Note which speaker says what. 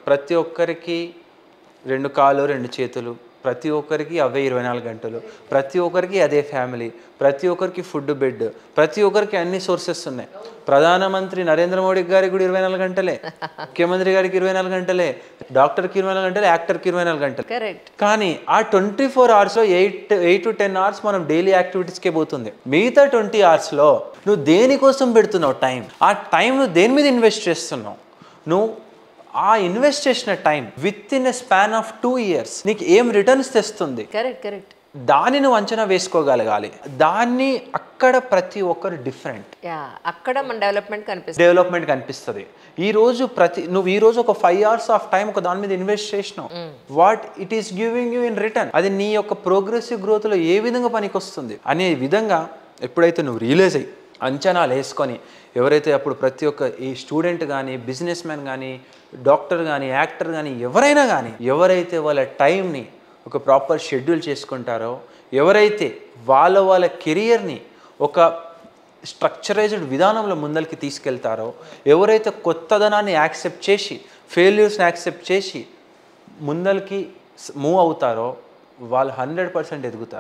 Speaker 1: ప్రతి ఒక్కరికి 2 కాళ్ళు 2 చేతులు, ప్రతి ఒక్కరికి అవే 24 గంటలు, ప్రతి ఒక్కరికి అదే ఫ్యామిలీ, ప్రతి ఒక్కరికి ఫుడ్ బెడ్, ప్రతి ఒక్కరికి అన్ని సోర్సెస్ ఉన్నాయి. ప్రధానమంత్రి నరేంద్ర మోడీ గారికి కూడా 24 గంటలే, ముఖ్యమంత్రి గారికి 24 గంటలే, డాక్టర్కి 24 గంటలే, యాక్టర్కి 24 గంటలు. కానీ ఆ 24 అవర్స్లో 8 to 10 అవర్స్ మనం డైలీ యాక్టివిటీస్కే పోతుంది. మిగతా 20 అవర్స్లో నువ్వు దేనికోసం పెడుతున్నావు టైం? ఆ టైం నువ్వు దేని మీద ఇన్వెస్ట్ చేస్తున్నావు? నువ్వు ఆ ఇన్వెస్ట్ చేసిన time with in a span of 2 years నీకు ఏం రిటర్న్స్ తెస్తుంది?
Speaker 2: కరెక్ట్.
Speaker 1: దాన్ని నువ్వు అంచనా వేసుకోగలగాలి. దాన్ని అక్కడ ప్రతి ఒక్కరు డిఫరెంట్,
Speaker 2: అక్కడ మన డెవలప్మెంట్
Speaker 1: కనిపిస్తుంది. నువ్వు ఈ రోజు ఒక 5 hours ఆఫ్ టైం ఒక దాని మీద ఇన్వెస్ట్ చేసినావు, what it is giving you in return, అది నీ యొక్క ప్రోగ్రెసివ్ గ్రోత్లో ఏ విధంగా పనికొస్తుంది అనే విధంగా ఎప్పుడైతే నువ్వు రియలైజ్ అయ్యి అంచనాలు వేసుకొని, ఎవరైతే అప్పుడు ప్రతి ఒక్క ఈ స్టూడెంట్ కానీ, బిజినెస్ మ్యాన్ కానీ, డాక్టర్ కానీ, యాక్టర్ కానీ, ఎవరైనా కానీ, ఎవరైతే వాళ్ళ టైంని ఒక ప్రాపర్ షెడ్యూల్ చేసుకుంటారో, ఎవరైతే వాళ్ళ కెరియర్ని ఒక స్ట్రక్చరైజ్డ్ విధానంలో ముందరికి తీసుకెళ్తారో, ఎవరైతే కొత్తదనాన్ని యాక్సెప్ట్ చేసి, ఫెయిల్యూర్స్ని యాక్సెప్ట్ చేసి ముందరికి మూవ్ అవుతారో, వాళ్ళు 100% ఎదుగుతారు.